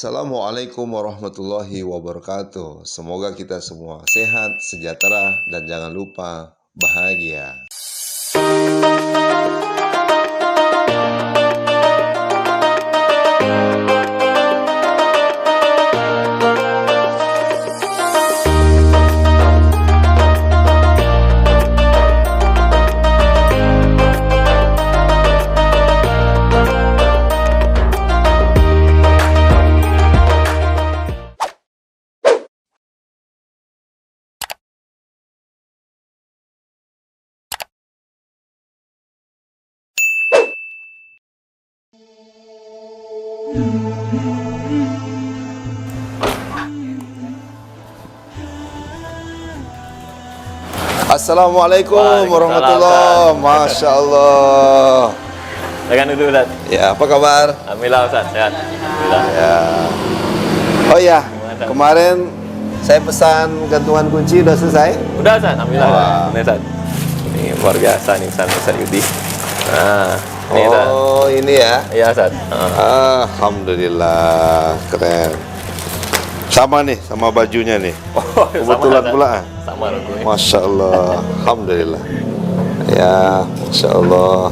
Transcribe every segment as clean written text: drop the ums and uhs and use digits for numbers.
Assalamualaikum warahmatullahi wabarakatuh. Semoga kita semua sehat, sejahtera, dan jangan lupa bahagia. Assalamualaikum warahmatullahi wabarakatuh. Masya Allah. Silakan duduk, Ustaz. Ya, apa kabar? Alhamdulillah, Ustaz. Sehat. Alhamdulillah. Ya. Oh ya, kemarin saya pesan gantungan kunci udah selesai? Udah, Ustaz. Alhamdulillah. Wah. Ini, Ustaz. Ini luar biasa nih, Ustaz Yudi. Nah, ini, Ustaz. Oh, ini ya. Iya, Ustaz. Alhamdulillah, keren. Sama nih, sama bajunya nih. Oh, Kebetulan sama, pula. Sama logonya. Masya Allah, Alhamdulillah. Ya, Masya Allah.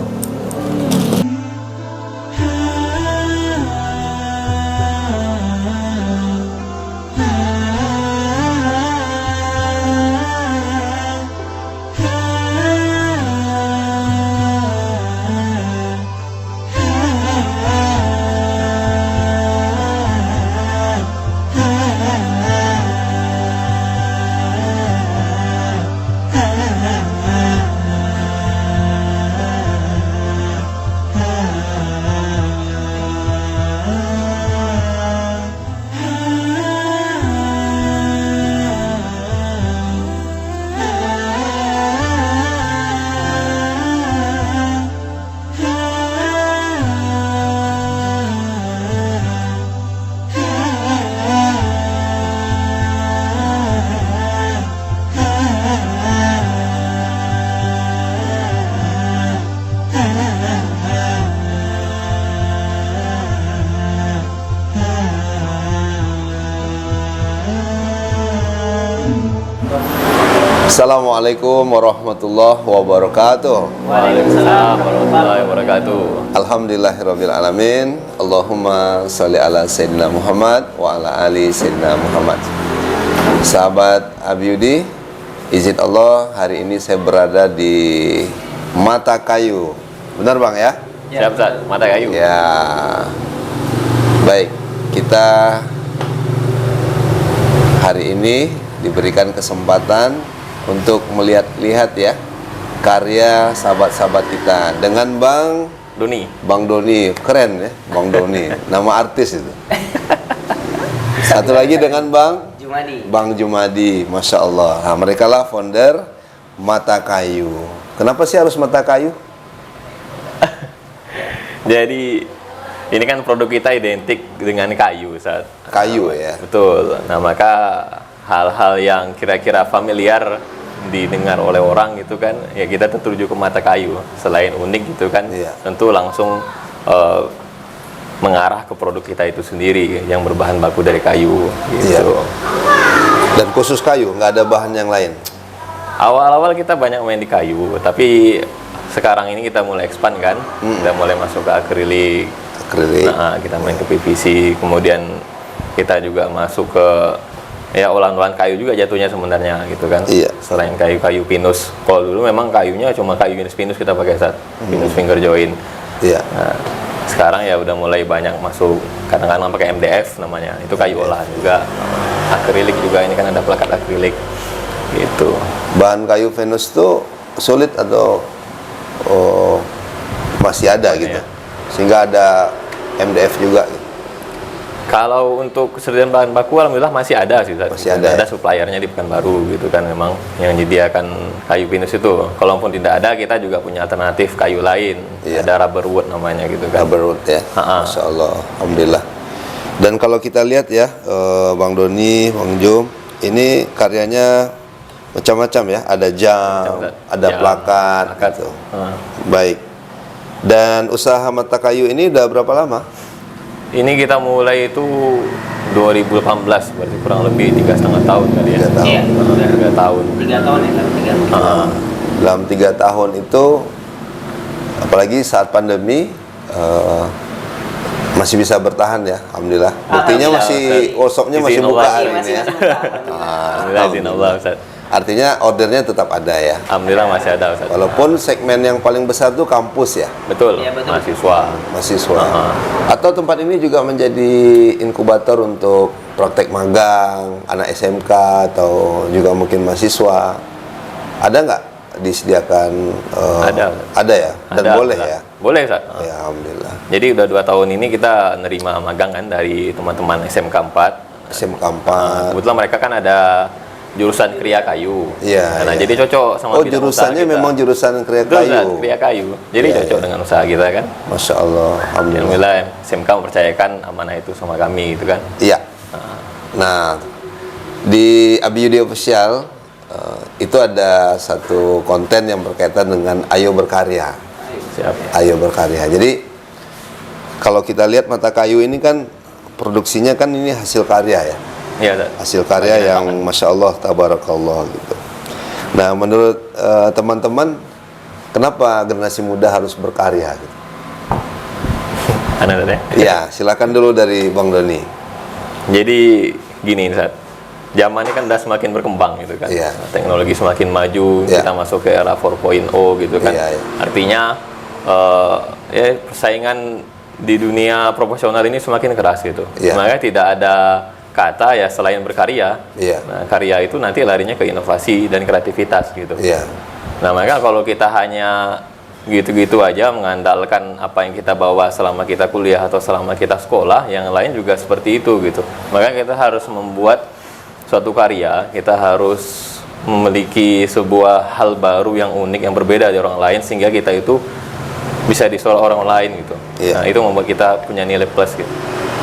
Assalamualaikum warahmatullahi wabarakatuh. Waalaikumsalam warahmatullahi wabarakatuh. Alhamdulillahirabbil alamin. Allahumma sholli ala sayyidina Muhammad wa ala ali sayyidina Muhammad. Sahabat Abiyudi, izin Allah hari ini saya berada di Mata Kayu. Benar Bang ya? Siap, Ustaz. Mata kayu. Ya. Baik, kita hari ini diberikan kesempatan untuk melihat-lihat ya karya sahabat-sahabat kita dengan Bang Doni, keren ya Bang Doni, nama artis itu. Satu lagi dengan Bang Jumadi, Masya Allah. Nah, mereka lah founder Mata Kayu. Kenapa sih harus Mata Kayu? Jadi ini kan produk kita identik dengan kayu, Ustaz. Kayu ya. Betul. Nah, maka hal-hal yang kira-kira familiar didengar oleh orang gitu kan, ya kita tertuju ke Mata Kayu. Selain unik gitu kan, Iya. tentu langsung mengarah ke produk kita itu sendiri yang berbahan baku dari kayu gitu. Iya. Dan khusus kayu, nggak ada bahan yang lain. Awal-awal kita banyak main di kayu, tapi sekarang ini kita mulai expand kan, kita mulai masuk ke akrilik. Nah, kita main ke PVC, kemudian kita juga masuk ke ya olahan-olahan kayu juga jatuhnya sebenarnya gitu kan. Iya. Selain kayu-kayu pinus, kalau dulu memang kayunya cuma kayu jenis pinus kita pakai saat pinus finger joint. Iya. Nah, sekarang ya udah mulai banyak masuk, kadang-kadang pakai MDF namanya, itu kayu olahan juga. Akrilik juga, ini kan ada plakat akrilik gitu. Bahan kayu Venus itu sulit atau masih ada gitu, sehingga ada MDF juga gitu. Kalau untuk kesediaan bahan baku alhamdulillah masih ada sih, Masih ada ya? suppliernya di Pekanbaru gitu kan, memang yang menyediakan kayu pinus itu. Kalaupun tidak ada, kita juga punya alternatif kayu lain. Iya. Ada rubber wood namanya gitu kan. Rubber wood ya. Masya Allah, Alhamdulillah. Dan kalau kita lihat ya, Bang Doni, Bang Jum, ini karyanya macam-macam ya. Ada jam, ada plakat gitu. Baik. Dan usaha Mata Kayu ini udah berapa lama? Ini kita mulai itu 2018, berarti kurang lebih 3,5 tahun kali ya. 3 tahun. Iya, udah 3 tahun. 3 tahun ya, 3 tahun. Dalam 3 tahun itu, apalagi saat pandemi, masih bisa bertahan ya, alhamdulillah. Buktinya masih workshopnya masih Izin buka Allah. hari ini ya. Alhamdulillah, izin Allah, Ustaz. Artinya ordernya tetap ada ya. Alhamdulillah masih ada, Ustaz. Walaupun segmen yang paling besar itu kampus ya, Betul, Iya, betul. mahasiswa. mahasiswa. Atau tempat ini juga menjadi inkubator untuk praktek magang, anak SMK atau juga mungkin mahasiswa. Ada nggak disediakan? Ada ya, dan Ada, boleh Ustaz. ya. Boleh, Ustaz. Ya, alhamdulillah. Jadi udah 2 tahun ini kita nerima magang kan dari teman-teman SMK 4. SMK 4. Kebetulan mereka kan ada jurusan kriya kayu. Iya, Nah, iya. jadi cocok sama Oh, bidang jurusannya usaha kita. memang jurusan kriya Betul, Ustaz, kayu. kriya kayu. Jadi Iya, cocok iya. dengan usaha kita kan. Masya Allah, alhamdulillah. Alhamdulillah SMK mempercayakan amanah itu sama kami gitu kan. Iya. Nah, di Abiyudi Official itu ada satu konten yang berkaitan dengan Ayo Berkarya. Siap. Ayo Berkarya. Jadi kalau kita lihat mata kayu ini kan produksinya kan ini hasil karya ya. Iya, Ustaz. Hasil karya yang Masya Allah, Tabarakallah gitu. Nah, menurut teman-teman, kenapa generasi muda harus berkarya? Gitu? Anda ya. Ya, silakan dulu dari Bang Doni. Jadi gini, Ustaz. Zaman ini kan udah semakin berkembang gitu kan. Iya. Teknologi semakin maju, Iya. kita masuk ke era 4.0 gitu kan. Iya, iya. Artinya ya persaingan di dunia profesional ini semakin keras gitu. Iya. Makanya tidak ada kata ya selain berkarya. Iya. Nah, karya itu nanti larinya ke inovasi dan kreativitas gitu. Iya. Nah, maka kalau kita hanya gitu-gitu aja mengandalkan apa yang kita bawa selama kita kuliah atau selama kita sekolah, yang lain juga seperti itu gitu. Maka kita harus membuat suatu karya, kita harus memiliki sebuah hal baru yang unik, yang berbeda dari orang lain, sehingga kita itu bisa disuruh orang lain gitu. Iya. Nah, itu membuat kita punya nilai plus gitu.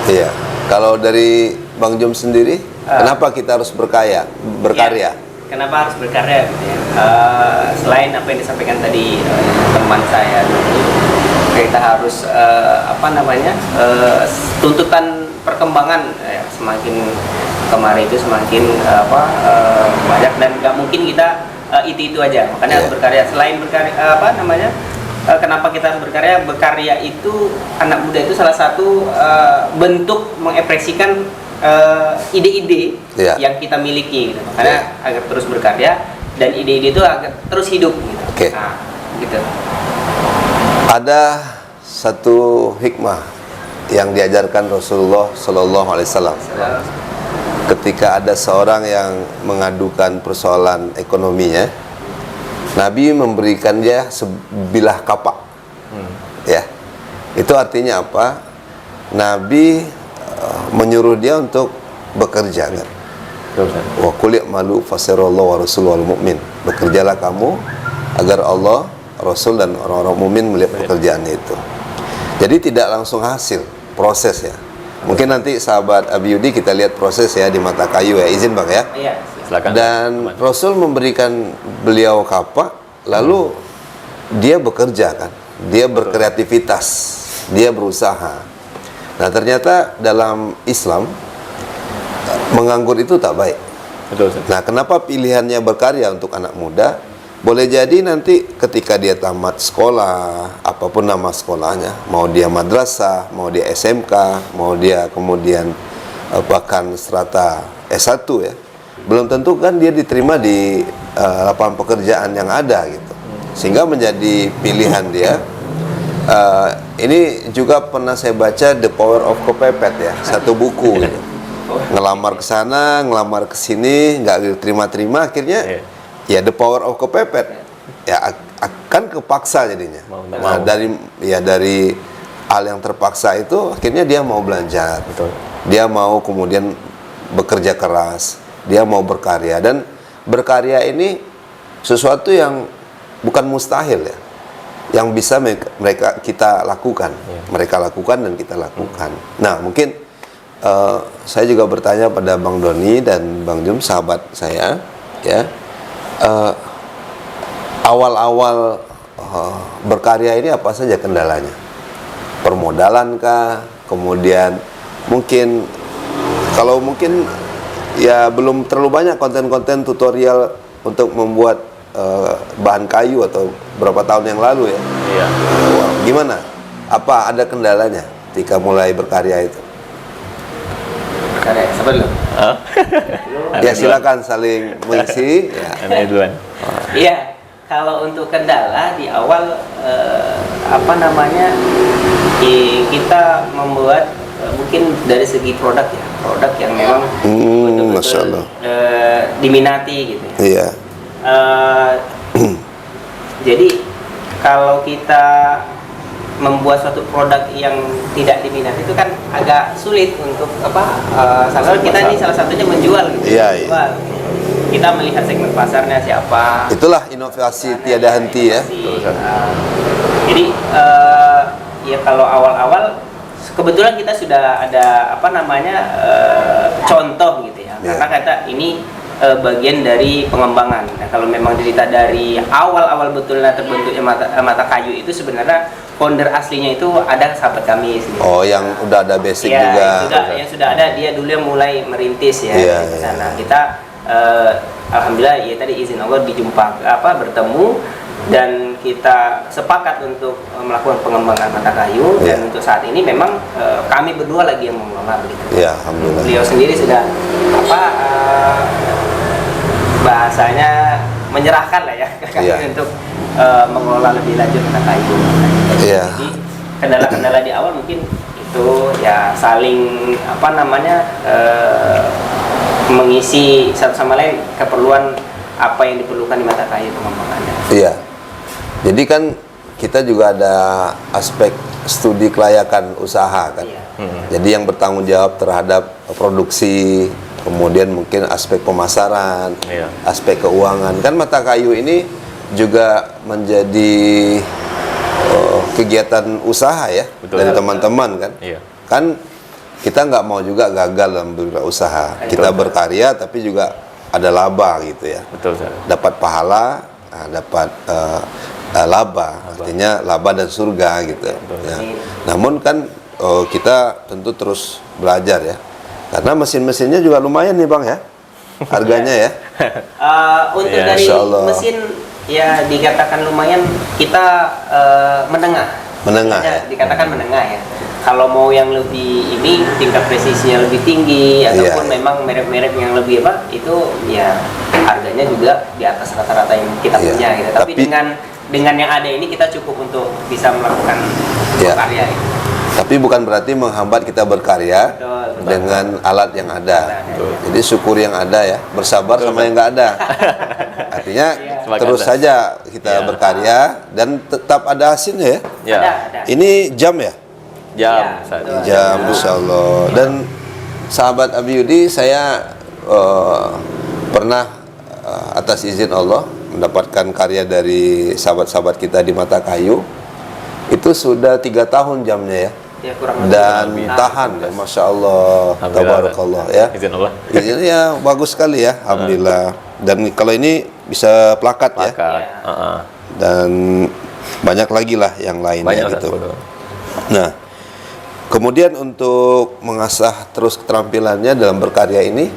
Iya. Kalau dari Bang Jom sendiri, kenapa kita harus berkarya? Ya, kenapa harus berkarya gitu ya? Selain apa yang disampaikan tadi teman saya dulu, kita harus tuntutan perkembangan semakin kemarin itu semakin banyak, dan nggak mungkin kita itu aja. Makanya harus berkarya. Selain berkarya kenapa kita harus berkarya? Berkarya itu, anak muda itu salah satu bentuk mengekspresikan ide-ide yang kita miliki gitu. Makanya agar terus berkarya dan ide-ide itu agar terus hidup gitu. Oke. Nah, gitu. Ada satu hikmah yang diajarkan Rasulullah Sallallahu Alaihi Wasallam. Ketika ada seorang yang mengadukan persoalan ekonominya, Nabi memberikan dia sebilah kapak. Ya, itu artinya apa? Nabi menyuruh dia untuk bekerja kan. Wa qul malu fasirallahu wa rasuluhu wal mu'min. Bekerjalah kamu agar Allah, Rasul dan orang-orang mukmin melihat pekerjaannya itu. Jadi tidak langsung hasil, proses ya. Mungkin nanti sahabat Abiyudi kita lihat proses ya di mata kayu ya. Izin Bang ya. Iya. Silakan. Dan Rasul memberikan beliau kapak, lalu dia bekerja kan. Dia berkreativitas, dia berusaha. Nah, ternyata dalam Islam menganggur itu tak baik. Betul, Ustaz. Nah, kenapa pilihannya berkarya untuk anak muda? Boleh jadi nanti ketika dia tamat sekolah, apapun nama sekolahnya, mau dia madrasah, mau dia SMK, mau dia kemudian bahkan strata S1 ya, belum tentu kan dia diterima di lapangan pekerjaan yang ada gitu. Sehingga menjadi pilihan dia. Ini juga pernah saya baca The Power of Kepepet ya, satu buku gitu. Ngelamar ke sana, ngelamar ke sini, nggak diterima-terima, akhirnya ya The Power of Kepepet ya akan kepaksa jadinya. Nah, dari hal yang terpaksa itu akhirnya dia mau belajar. Betul. Dia mau kemudian bekerja keras, dia mau berkarya, dan berkarya ini sesuatu yang bukan mustahil ya, yang bisa kita lakukan, mereka lakukan dan kita lakukan. Nah, mungkin saya juga bertanya pada Bang Doni dan Bang Jum, sahabat saya ya, awal-awal berkarya ini apa saja kendalanya? Permodalan kah? kemudian mungkin kalau mungkin ya belum terlalu banyak konten-konten tutorial untuk membuat bahan kayu atau berapa tahun yang lalu ya. Iya. Wah, gimana? Apa ada kendalanya ketika mulai berkarya itu? Karya siapa dulu? Hah? Ya silakan saling mengisi. Ya. Anda duluan. Iya, kalau untuk kendala di awal apa namanya kita membuat mungkin dari segi produk ya, produk yang memang Masya Allah. diminati gitu ya. Iya. Jadi kalau kita membuat suatu produk yang tidak diminati itu kan agak sulit untuk apa? Salah kita ini salah satunya menjual gitu. Iya, iya. Menjual. Kita melihat segmen pasarnya siapa. Itulah inovasi tiada henti ya. Jadi ya kalau awal-awal kebetulan kita sudah ada apa namanya contoh gitu ya. Yeah. Karena kata ini bagian dari pengembangan. Nah, kalau memang cerita dari awal-awal betulnya terbentuknya mata kayu itu sebenarnya founder aslinya itu ada sahabat kami sendiri. Oh, yang udah ada basic Ya, juga. yang sudah ada, dia dulu yang mulai merintis ya Iya, di sana. Kita alhamdulillah ya tadi izin Allah bertemu dan kita sepakat untuk melakukan pengembangan mata kayu. Iya. Dan untuk saat ini memang kami berdua lagi yang mengelola begitu. Ya, alhamdulillah. Beliau sendiri sudah bahasanya menyerahkan lah ya ke kami Iya. untuk mengelola lebih lanjut mata kayu. Iya. Jadi kendala-kendala di awal mungkin itu ya saling mengisi satu sama lain keperluan apa yang diperlukan di mata kayu pengembangannya. Iya. Jadi kan kita juga ada aspek studi kelayakan usaha kan. Iya. Jadi yang bertanggung jawab terhadap produksi, kemudian mungkin aspek pemasaran, Iya. aspek keuangan. Kan mata kayu ini juga menjadi kegiatan usaha ya. Betul. Dari teman-teman kan. Iya. Kan kita nggak mau juga gagal dalam berusaha. Kita berkarya tapi juga ada laba gitu ya. Betul, Ustaz. Dapat pahala, dapat laba, artinya laba dan surga gitu. Ya. Namun kan kita tentu terus belajar ya, karena mesin-mesinnya juga lumayan nih Bang ya, harganya ya. Untuk Ya, dari Insya Allah. mesin ya dikatakan lumayan, kita menengah. Menengah ya. Dikatakan menengah ya. Kalau mau yang lebih ini tingkat presisinya lebih tinggi ataupun Iya. memang merek-merek yang lebih itu ya harganya juga di atas rata-rata yang kita Iya. punya gitu. Tapi Tapi- dengan yang ada ini kita cukup untuk bisa melakukan Iya. karya itu. Tapi bukan berarti menghambat kita berkarya Betul. dengan alat yang ada. Betul. Jadi syukuri yang ada ya, bersabar sama yang nggak ada. Artinya Sepakat, terus Ustaz. saja kita Ya. berkarya dan tetap ada hasilnya ya. Ya. Ada. Ini jam ya? Jam, Ya, Ustaz. betul. Jam, Insya Allah. Dan sahabat Abi Yudi, saya pernah atas izin Allah mendapatkan karya dari sahabat-sahabat kita di mata kayu. Itu sudah 3 tahun jamnya ya. Ya, kurang lebih. Dan tahan ya, Masya Allah, Alhamdulillah, tabarakallah ya. Izin Allah. Ini ya bagus sekali ya, alhamdulillah. Dan kalau ini bisa plakat ya. Maka, Dan banyak lagi lah yang lainnya banyak Ustaz. gitu. Betul. Nah, kemudian untuk mengasah terus keterampilannya dalam berkarya ini,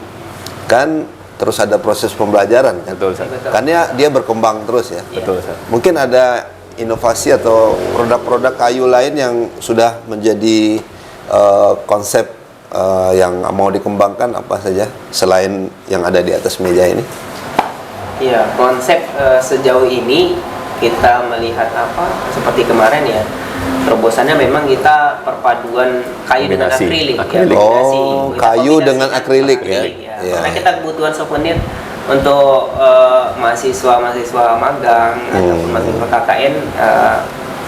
kan terus ada proses pembelajaran kan. Betul, Ustaz. Betul. Karena dia berkembang terus ya. Betul, Ustaz. Mungkin ada inovasi atau produk-produk kayu lain yang sudah menjadi konsep yang mau dikembangkan apa saja selain yang ada di atas meja ini? Iya, konsep sejauh ini kita melihat seperti kemarin ya, terobosannya memang kita perpaduan kayu dengan Kombinasi. akrilik. Akrilik. Ya, kombinasi. Oh, Kita kayu kombinasikan dengan akrilik ya? ya. Iya. Karena kita kebutuhan souvenir untuk mahasiswa magang ataupun mahasiswa KKN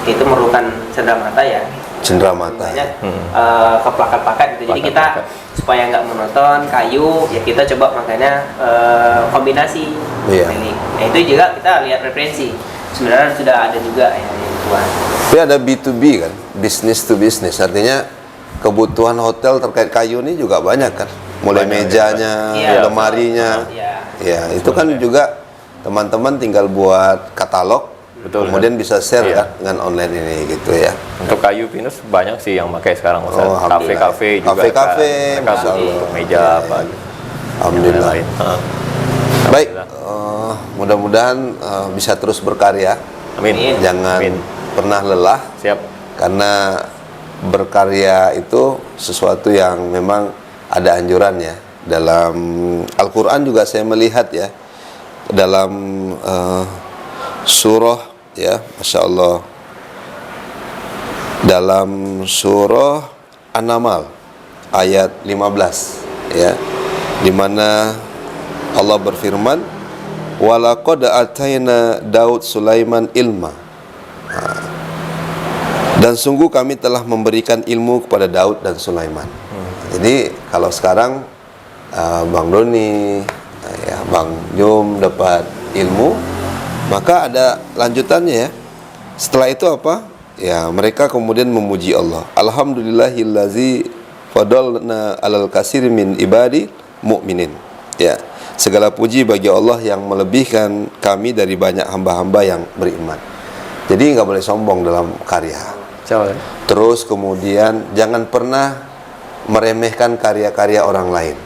itu memerlukan cenderamata ya. Cenderamata. Banyak keplakat-plakat gitu. Jadi kita Plakat-plakat. supaya nggak monoton kayu ya kita coba makanya kombinasi. Iya. Akrilik. Nah itu juga kita lihat referensi. Sebenarnya sudah ada juga yang buat. Tapi ada B2B kan, business to business. Artinya kebutuhan hotel terkait kayu ini juga banyak kan. Mulai Banyak, mejanya, Iya, lemarinya. Iya. Ya, itu kan juga teman-teman tinggal buat katalog, Betul, kemudian bisa share Iya. kan dengan online ini gitu ya. Untuk kayu pinus banyak sih yang pakai sekarang, Ustaz. Oh, alhamdulillah. Kafe-kafe juga Kafe-kafe, kan. Mereka Masya butuh Allah. meja Iya, apa iya. gitu. Alhamdulillah. Yang lain. Baik, Alhamdulillah. mudah-mudahan bisa terus berkarya. Amin. Jangan Amin. pernah lelah, Siap. karena berkarya itu sesuatu yang memang ada anjurannya. Dalam Al-Quran juga saya melihat ya, dalam surah ya, Masya Allah, dalam surah An-Naml ayat 15 ya, di mana Allah berfirman, walaqad atayna Daud Sulaiman ilma. Dan sungguh kami telah memberikan ilmu kepada Daud dan Sulaiman. Jadi kalau sekarang Bang Doni, ya, Bang Jum dapat ilmu, maka ada lanjutannya ya. Setelah itu apa? Ya, mereka kemudian memuji Allah. Alhamdulillahillazi fadalna alal kasir min ibadi mu'minin. Ya, segala puji bagi Allah yang melebihkan kami dari banyak hamba-hamba yang beriman. Jadi nggak boleh sombong dalam karya. Terus kemudian jangan pernah meremehkan karya-karya orang lain.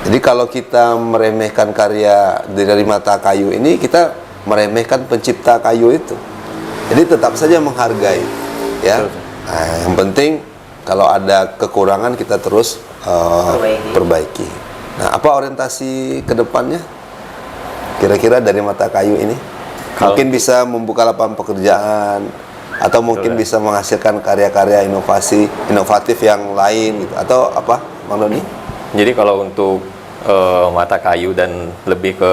Jadi kalau kita meremehkan karya dari mata kayu ini, kita meremehkan pencipta kayu itu. Jadi tetap saja menghargai, ya. Nah, yang penting kalau ada kekurangan kita terus perbaiki. Nah, apa orientasi ke depannya? Kira-kira dari mata kayu ini? Mungkin bisa membuka lapangan pekerjaan, atau mungkin bisa menghasilkan karya-karya inovatif yang lain gitu, atau apa, Bang Doni? Jadi kalau untuk mata kayu dan lebih ke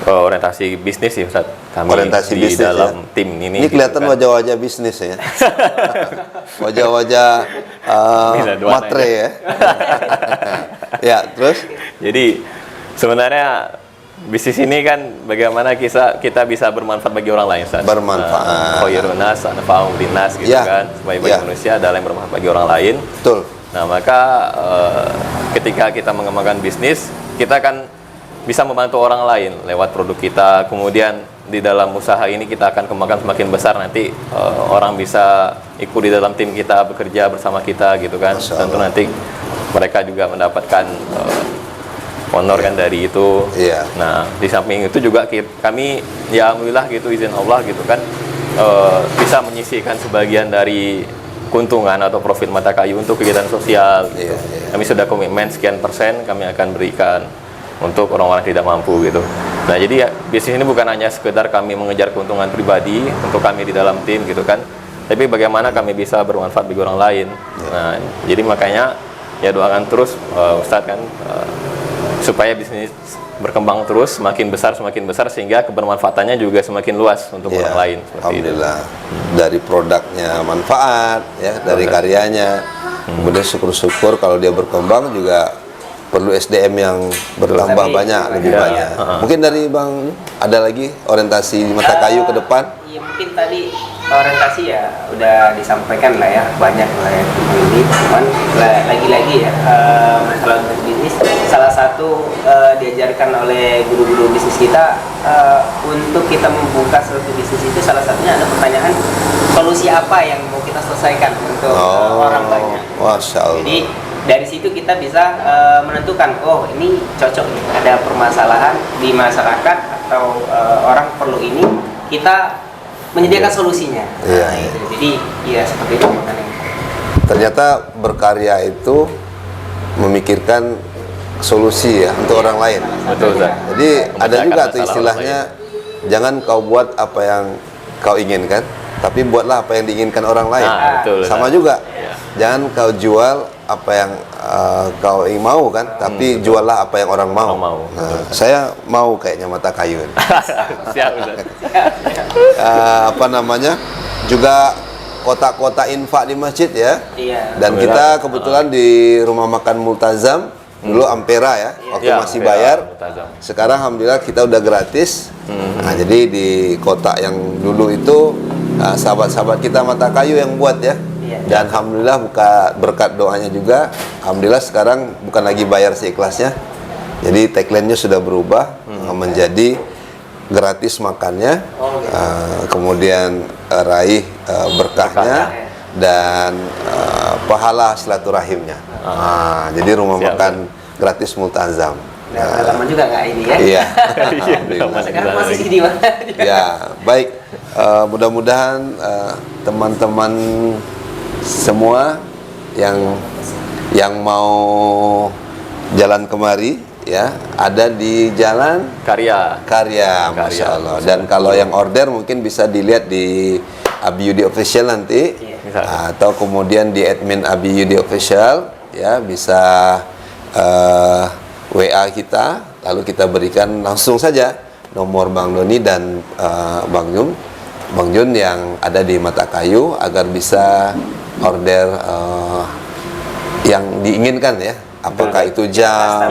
orientasi bisnis ya Ustaz. Kami Orientasi di bisnis, dalam ya? tim ini. Ini kelihatan gitu kan. wajah-wajah bisnis ya. Wajah-wajah Bisa dua matre aja. ya. Ya, terus? Jadi sebenarnya bisnis ini kan bagaimana kita bisa bermanfaat bagi orang lain Ustaz. Bermanfaat. Khairun nas anfa'uhum linnas gitu Ya. kan. Sebaik-baik Ya. manusia adalah yang bermanfaat bagi orang lain. Betul. Nah, maka ketika kita mengembangkan bisnis, kita kan bisa membantu orang lain lewat produk kita. Kemudian di dalam usaha ini kita akan kembangkan semakin besar, nanti orang bisa ikut di dalam tim kita, bekerja bersama kita gitu kan. Masya Tentu Allah. nanti mereka juga mendapatkan honor kan dari itu. Iya. Nah, di samping itu juga kami ya alhamdulillah gitu, izin Allah gitu kan, bisa menyisihkan sebagian dari keuntungan atau profit mata kayu untuk kegiatan sosial gitu. Iya, iya. Kami sudah komitmen sekian persen kami akan berikan untuk orang-orang yang tidak mampu gitu. Nah, jadi ya, bisnis ini bukan hanya sekedar kami mengejar keuntungan pribadi untuk kami di dalam tim gitu kan, tapi bagaimana kami bisa bermanfaat bagi orang lain. Nah, jadi makanya ya doakan terus Ustadz kan, supaya bisnis berkembang terus, semakin besar sehingga kebermanfaatannya juga semakin luas untuk Ya, orang lain. Seperti itu. alhamdulillah. Dari produknya manfaat ya, dari karyanya. Kemudian syukur-syukur kalau dia berkembang juga perlu SDM yang bertambah Tapi, banyak, lebih iya. banyak. Mungkin dari Bang ada lagi orientasi mata kayu ke depan? Iya, mungkin tadi orientasi ya udah disampaikan lah ya, banyak lah ya ini. Cuman lagi-lagi ya, masalah bisnis salah satu diajarkan oleh guru-guru bisnis kita, untuk kita membuka suatu bisnis itu salah satunya ada pertanyaan solusi apa yang mau kita selesaikan untuk orang banyak. Masya Allah. Jadi dari situ kita bisa menentukan, oh ini cocok nih, ada permasalahan di masyarakat atau orang perlu ini, kita menyediakan solusinya. Iya, Nah, iya. itu. Jadi ya seperti itu makanya. Ternyata berkarya itu memikirkan solusi ya untuk orang lain. Betul, Ustaz. Jadi ada Memecahkan juga tuh masalah istilahnya, jangan kau buat apa yang kau inginkan, tapi buatlah apa yang diinginkan orang lain. Nah, betul, Sama Ustaz. juga, Iya. jangan kau jual apa yang kau ingin mau kan, tapi juallah apa yang orang mau. Orang mau, Nah, saya mau kayaknya mata kayu. Siap, Ustaz. Apa namanya? Juga kotak-kotak infak di masjid ya. Iya. Dan kita kebetulan di rumah makan Multazam dulu Ampera ya, waktu Ya, masih Ampera, bayar. Multazam. Sekarang alhamdulillah kita udah gratis. Nah, jadi di kotak yang dulu itu sahabat-sahabat kita mata kayu yang buat ya. Iya. Dan alhamdulillah berkat doanya juga, alhamdulillah sekarang bukan lagi bayar seikhlasnya. Jadi tagline-nya sudah berubah menjadi gratis makannya, Oh, gitu. kemudian raih berkahnya dan pahala silaturahimnya. Jadi rumah Siap. makan gratis Multazam. Nah, lama juga nggak ini ya? Iya. Alhamdulillah. Sekarang posisi di mana? Ya, baik. Mudah-mudahan teman-teman semua yang mau jalan kemari ya ada di Jalan Karya. Karya, Masya Allah. Dan kalau yang order mungkin bisa dilihat di Abi Yudi Official nanti, Bisa. atau kemudian di admin Abi Yudi Official ya, bisa WA kita, lalu kita berikan langsung saja nomor Bang Doni dan Bang Jun yang ada di Mata Kayu agar bisa order yang diinginkan ya. Apakah itu jam,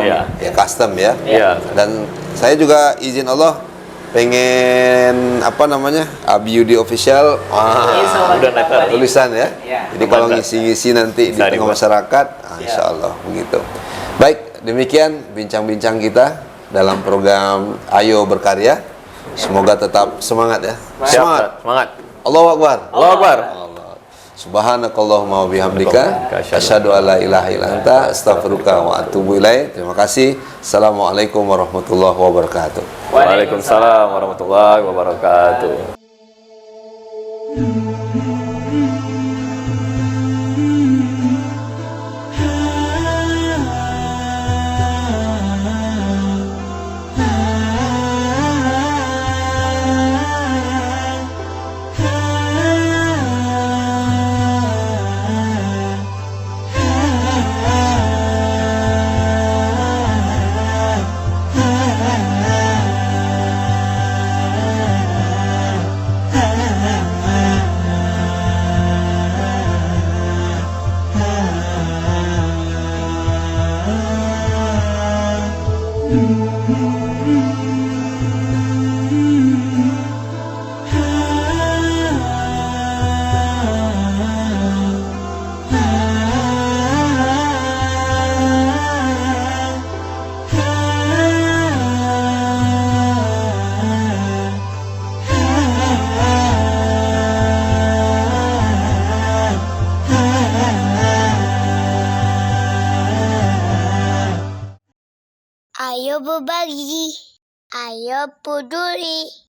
custom ya. Iya. Dan saya juga izin Allah pengen Abi Yudi Official, udah netter. tulisan ya. Iya. Jadi kalau Mantap. ngisi-ngisi nanti di Bisa tengah dibuat. masyarakat, insya Allah begitu. Baik, demikian bincang-bincang kita dalam program Ayo Berkarya. Semoga tetap semangat ya. Semangat. Semangat. Allahu Akbar. Allahu Akbar. Subhanakallahumma wa bihamdika asyhadu an la ilaha illa anta astaghfiruka wa atubu ilaik. Terima kasih. Assalamualaikum warahmatullahi wabarakatuh. Waalaikumsalam warahmatullahi wabarakatuh. Ayo berbagi, ayo peduli.